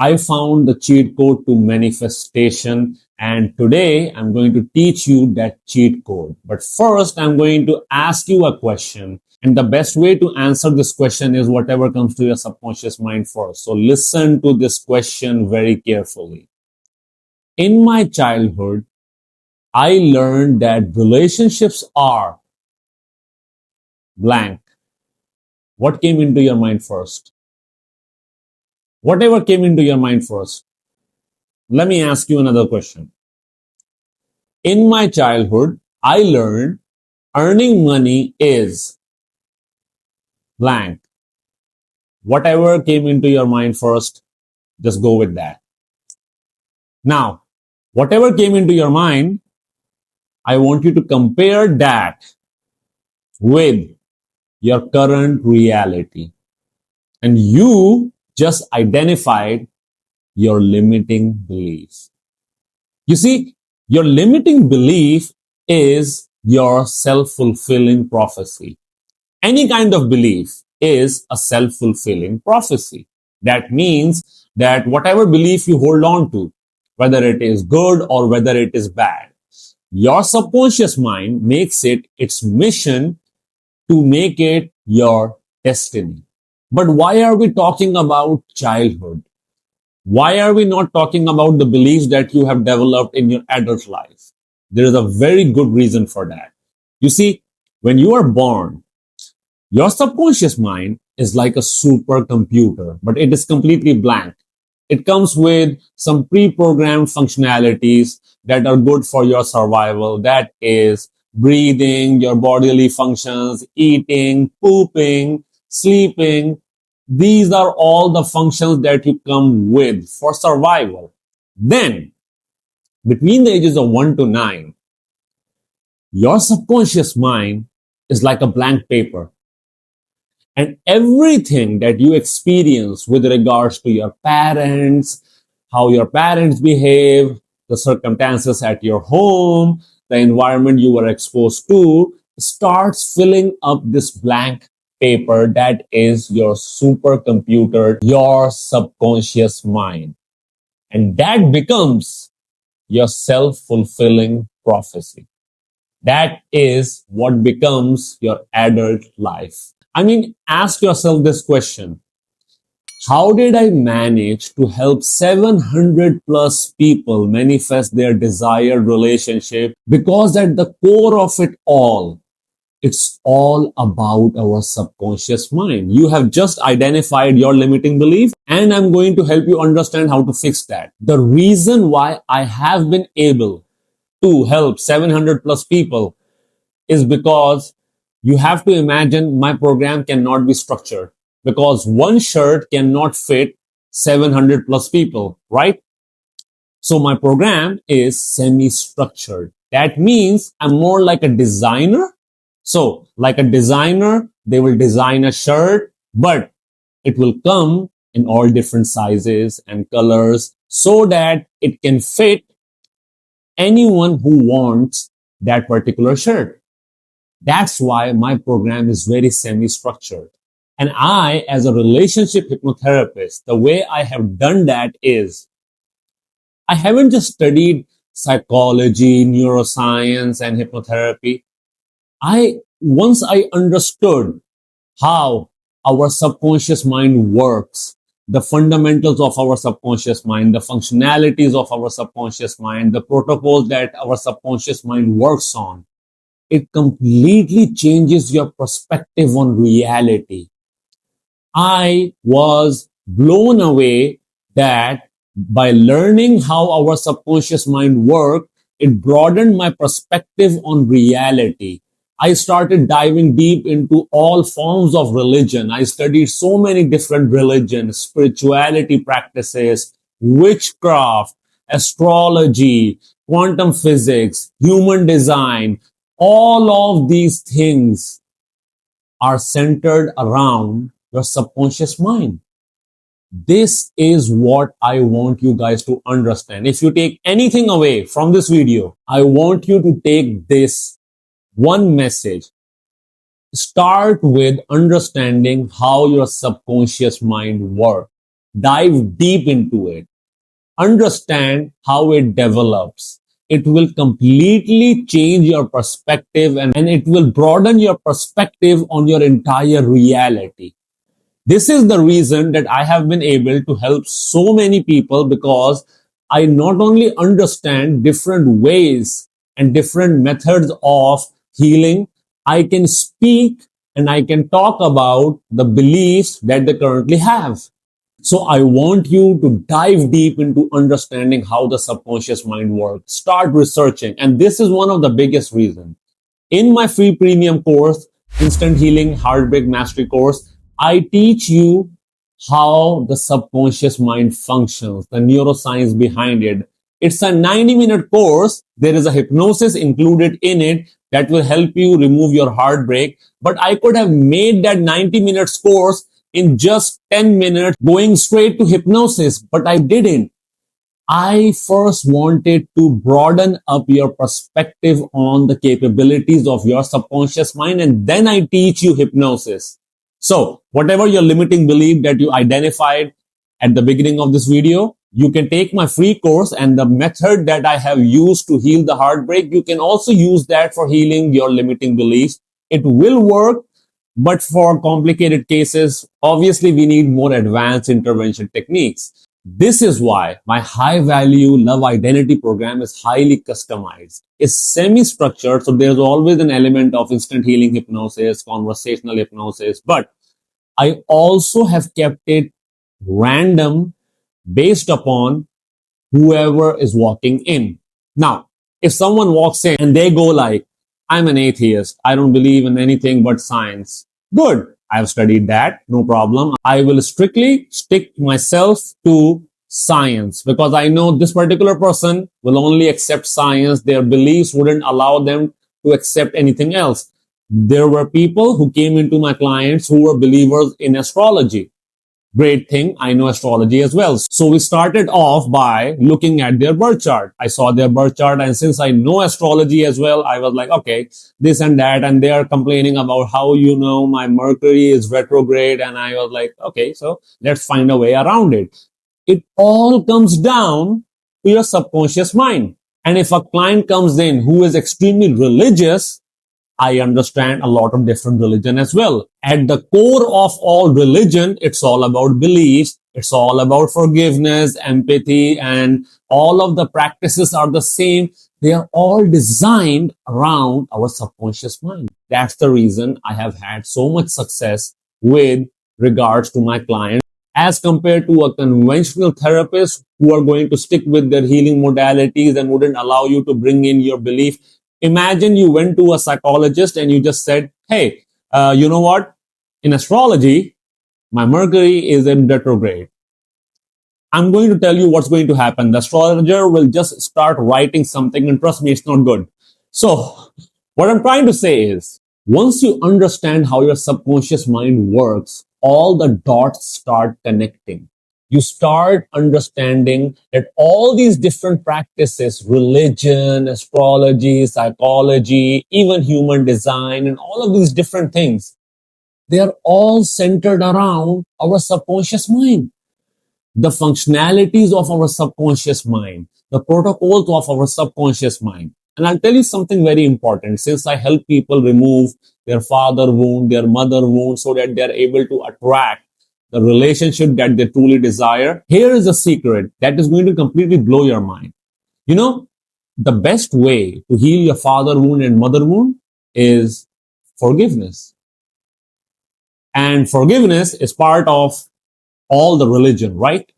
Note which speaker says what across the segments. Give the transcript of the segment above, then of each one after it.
Speaker 1: I found the cheat code to manifestation, and today I'm going to teach you that cheat code. But first, I'm going to ask you a question. And the best way to answer this question is whatever comes to your subconscious mind first. So listen to this question very carefully. In my childhood, I learned that relationships are blank. What came into your mind first? Whatever came into your mind first. Let me ask you another question. In my childhood, I learned earning money is blank. Whatever came into your mind first, just go with that. Now, whatever came into your mind, I want you to compare that with your current reality. And you just identified your limiting belief. You see, your limiting belief is your self-fulfilling prophecy. Any kind of belief is a self-fulfilling prophecy. That means that whatever belief you hold on to, whether it is good or whether it is bad, your subconscious mind makes it its mission to make it your destiny. But why are we talking about childhood? Why are we not talking about the beliefs that you have developed in your adult life? There is a very good reason for that. You see, when you are born, your subconscious mind is like a supercomputer, but it is completely blank. It comes with some pre-programmed functionalities that are good for your survival. That is breathing, your bodily functions, eating, pooping, sleeping. These are all the functions that you come with for survival. Then, between the ages of 1 to 9, your subconscious mind is like a blank paper. And everything that you experience with regards to your parents, how your parents behave, the circumstances at your home, the environment you were exposed to, starts filling up this blank paper that is your supercomputer, your subconscious mind. And that becomes your self-fulfilling prophecy. That is what becomes your adult life. I mean, ask yourself this question. How did I manage to help 700 plus people manifest their desired relationship? Because at the core of it all, it's all about our subconscious mind. You have just identified your limiting belief, and I'm going to help you understand how to fix that. The reason why I have been able to help 700 plus people is because you have to imagine my program cannot be structured because one shirt cannot fit 700 plus people, right? So my program is semi-structured. That means I'm more like a designer. So like a designer, they will design a shirt, but it will come in all different sizes and colors so that it can fit anyone who wants that particular shirt. That's why my program is very semi-structured. And I, as a relationship hypnotherapist, the way I have done that is I haven't just studied psychology, neuroscience, and hypnotherapy. Once I understood how our subconscious mind works, the fundamentals of our subconscious mind, the functionalities of our subconscious mind, the protocols that our subconscious mind works on, it completely changes your perspective on reality. I was blown away that by learning how our subconscious mind worked, it broadened my perspective on reality. I started diving deep into all forms of religion. I studied so many different religions, spirituality practices, witchcraft, astrology, quantum physics, human design. All of these things are centered around your subconscious mind. This is what I want you guys to understand. If you take anything away from this video, I want you to take this one message. Start with understanding how your subconscious mind works. dive deep into it, understand how it develops. It will completely change your perspective, and it will broaden your perspective on your entire reality. This is the reason that I have been able to help so many people, because I not only understand different ways and different methods of healing, I can speak and I can talk about the beliefs that they currently have. So I want you to dive deep into understanding how the subconscious mind works. Start researching. And this is one of the biggest reasons. In my free premium course, Instant Healing Heartbreak Mastery course, I teach you how the subconscious mind functions, the neuroscience behind it. It's a 90-minute course. There is a hypnosis included in it that will help you remove your heartbreak. But I could have made that 90 minutes course in just 10 minutes going straight to hypnosis, but I didn't. I first wanted to broaden up your perspective on the capabilities of your subconscious mind, and then I teach you hypnosis. So whatever your limiting belief that you identified at the beginning of this video, you can take my free course, and the method that I have used to heal the heartbreak, you can also use that for healing your limiting beliefs. It will work, but for complicated cases, obviously we need more advanced intervention techniques. This is why my high value love identity program is highly customized. It's semi-structured, so there's always an element of instant healing hypnosis, conversational hypnosis, but I also have kept it random based upon whoever is walking in. Now, if someone walks in and they go like, I'm an atheist, I don't believe in anything but science. Good. I've studied that. No problem. I will strictly stick myself to science, because I know this particular person will only accept science. Their beliefs wouldn't allow them to accept anything else. There were people who came into my clients who were believers in astrology. Great thing. I know astrology as well. So we started off by looking at their birth chart. I saw their birth chart, and since I know astrology as well, I was like, okay, this and that. And they are complaining about how, my Mercury is retrograde. And I was like, okay, so let's find a way around it. It all comes down to your subconscious mind. And if a client comes in who is extremely religious, I understand a lot of different religion as well. At the core of all religion, it's all about beliefs. It's all about forgiveness, empathy, and all of the practices are the same. They are all designed around our subconscious mind. That's the reason I have had so much success with regards to my clients, as compared to a conventional therapist who are going to stick with their healing modalities and wouldn't allow you to bring in your belief. Imagine you went to a psychologist and you just said, hey, you know what? In astrology, my Mercury is in retrograde. I'm going to tell you what's going to happen. The astrologer will just start writing something, and trust me, it's not good. So what I'm trying to say is, once you understand how your subconscious mind works, all the dots start connecting. You start understanding that all these different practices, religion, astrology, psychology, even human design, and all of these different things, they are all centered around our subconscious mind. The functionalities of our subconscious mind, the protocols of our subconscious mind. And I'll tell you something very important. Since I help people remove their father wound, their mother wound, so that they're able to attract the relationship that they truly desire, here is a secret that is going to completely blow your mind. The best way to heal your father wound and mother wound is forgiveness. And forgiveness is part of all the religion, right?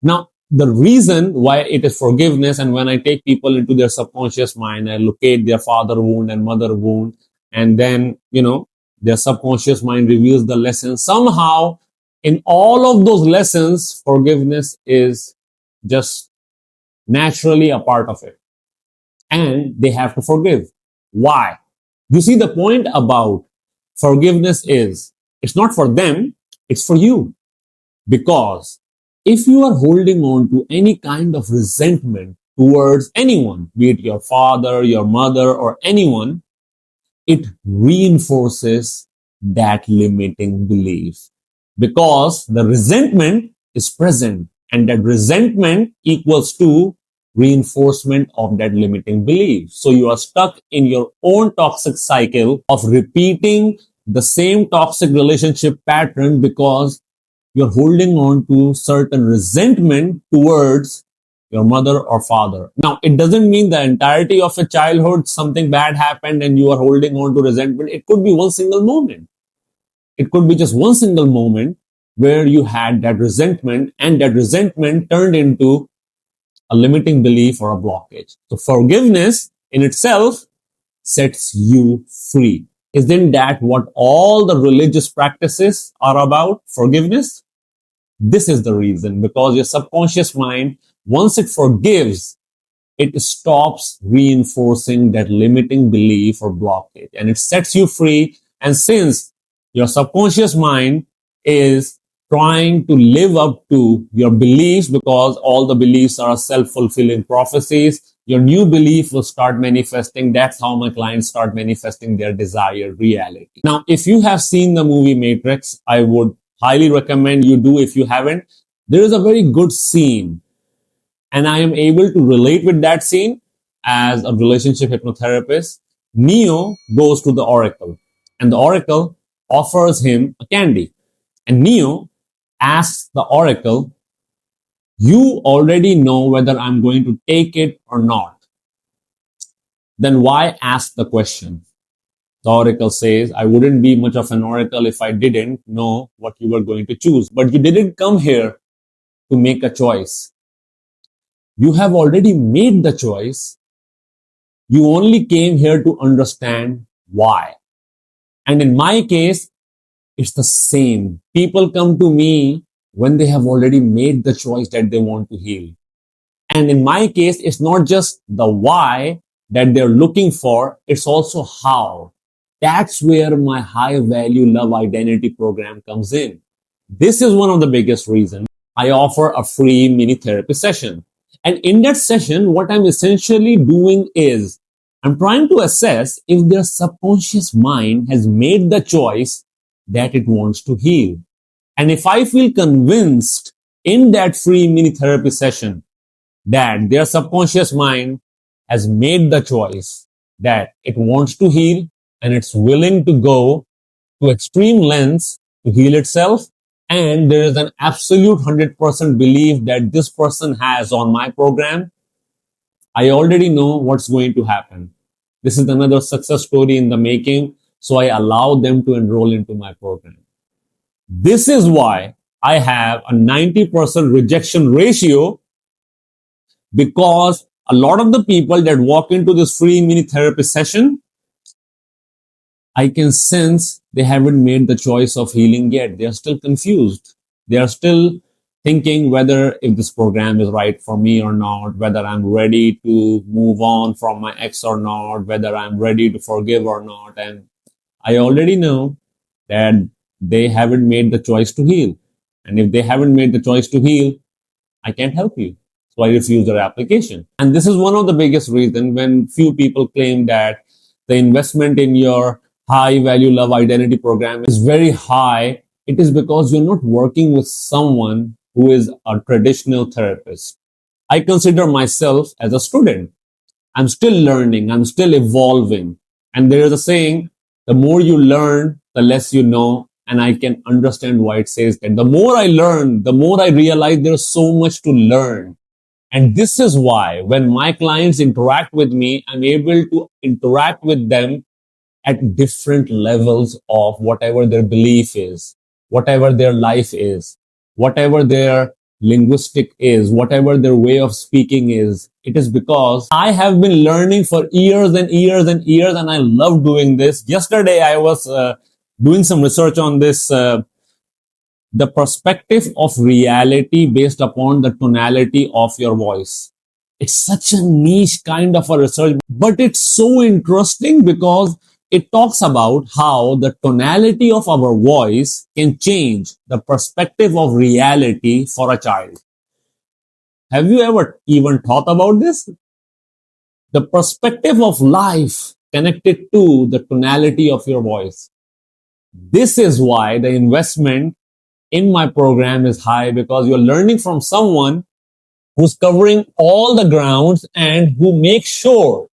Speaker 1: Now, the reason why it is forgiveness, and when I take people into their subconscious mind, I locate their father wound and mother wound, and then, their subconscious mind reveals the lesson. Somehow, in all of those lessons, forgiveness is just naturally a part of it. And they have to forgive. Why? You see, the point about forgiveness is, it's not for them, it's for you. Because if you are holding on to any kind of resentment towards anyone, be it your father, your mother, or anyone, it reinforces that limiting belief. Because the resentment is present, and that resentment equals to reinforcement of that limiting belief. So you are stuck in your own toxic cycle of repeating the same toxic relationship pattern because you're holding on to certain resentment towards your mother or father. Now, it doesn't mean the entirety of a childhood, something bad happened and you are holding on to resentment. It could be one single moment. It could be just one single moment where you had that resentment and that resentment turned into a limiting belief or a blockage. So forgiveness in itself sets you free. Isn't that what all the religious practices are about? Forgiveness? This is the reason, because your subconscious mind, once it forgives, it stops reinforcing that limiting belief or blockage and it sets you free. And since your subconscious mind is trying to live up to your beliefs, because all the beliefs are self-fulfilling prophecies, your new belief will start manifesting. That's how my clients start manifesting their desired reality. Now, if you have seen the movie Matrix, I would highly recommend you do. If you haven't, there is a very good scene, and I am able to relate with that scene as a relationship hypnotherapist. Neo goes to the oracle, and the oracle offers him a candy. And Neo asks the oracle, "You already know whether I'm going to take it or not. Then why ask the question?" The oracle says, "I wouldn't be much of an oracle if I didn't know what you were going to choose. But you didn't come here to make a choice. You have already made the choice. You only came here to understand why." And in my case, it's the same. People come to me when they have already made the choice that they want to heal. And in my case, it's not just the why that they're looking for, it's also how. That's where my high value love identity program comes in. This is one of the biggest reasons I offer a free mini therapy session. And in that session, what I'm essentially doing is I'm trying to assess if their subconscious mind has made the choice that it wants to heal. And if I feel convinced in that free mini therapy session that their subconscious mind has made the choice that it wants to heal and it's willing to go to extreme lengths to heal itself, and there is an absolute 100% belief that this person has on my program, I already know what's going to happen. This is another success story in the making, so I allow them to enroll into my program. This is why I have a 90% rejection ratio, because a lot of the people that walk into this free mini therapy session, I can sense they haven't made the choice of healing yet. They are still confused. They are still thinking whether if this program is right for me or not, whether I'm ready to move on from my ex or not, whether I'm ready to forgive or not. And I already know that they haven't made the choice to heal. And if they haven't made the choice to heal, I can't help you. So I refuse their application. And this is one of the biggest reasons when few people claim that the investment in your high value love identity program is very high. It is because you're not working with someone who is a traditional therapist. I consider myself as a student. I'm still learning. I'm still evolving. And there is a saying, the more you learn, the less you know. And I can understand why it says that. The more I learn, the more I realize there's so much to learn. And this is why when my clients interact with me, I'm able to interact with them at different levels of whatever their belief is, whatever their life is, whatever their linguistic is, whatever their way of speaking is. It is because I have been learning for years and years and years, and I love doing this. Yesterday, I was doing some research on this, the perspective of reality based upon the tonality of your voice. It's such a niche kind of a research, but it's so interesting because it talks about how the tonality of our voice can change the perspective of reality for a child. Have you ever even thought about this? The perspective of life connected to the tonality of your voice. This is why the investment in my program is high because you're learning from someone who's covering all the grounds and who makes sure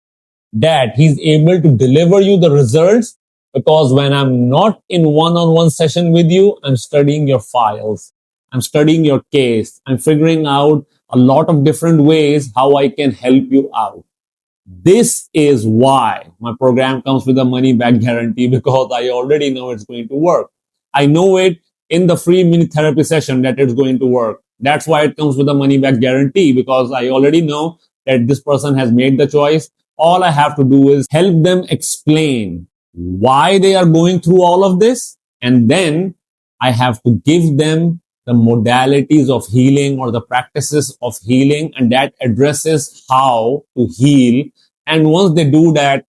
Speaker 1: that he's able to deliver you the results. Because when I'm not in one-on-one session with you, I'm studying your files, I'm studying your case, I'm figuring out a lot of different ways how I can help you out. This is why my program comes with a money back guarantee, because I already know it's going to work. I know it in the free mini therapy session that it's going to work. That's why it comes with a money back guarantee, because I already know that this person has made the choice. All I have to do is help them explain why they are going through all of this. And then I have to give them the modalities of healing or the practices of healing, and that addresses how to heal. And once they do that,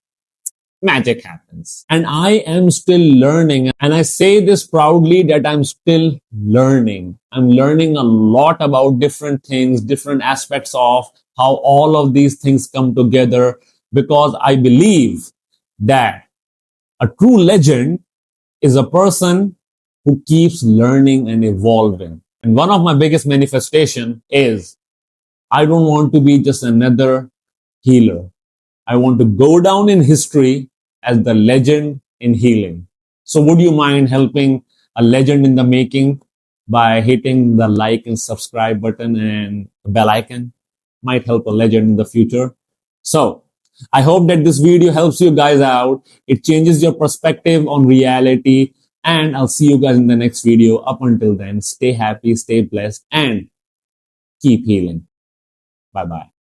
Speaker 1: magic happens. And I am still learning. And I say this proudly that I'm still learning. I'm learning a lot about different things, different aspects of how all of these things come together, because I believe that a true legend is a person who keeps learning and evolving. And one of my biggest manifestation is I don't want to be just another healer. I want to go down in history as the legend in healing. So would you mind helping a legend in the making by hitting the like and subscribe button and the bell icon? Might help a legend in the future. So I hope that this video helps you guys out. It changes your perspective on reality. And I'll see you guys in the next video. Up until then, stay happy, stay blessed, and keep healing. Bye bye.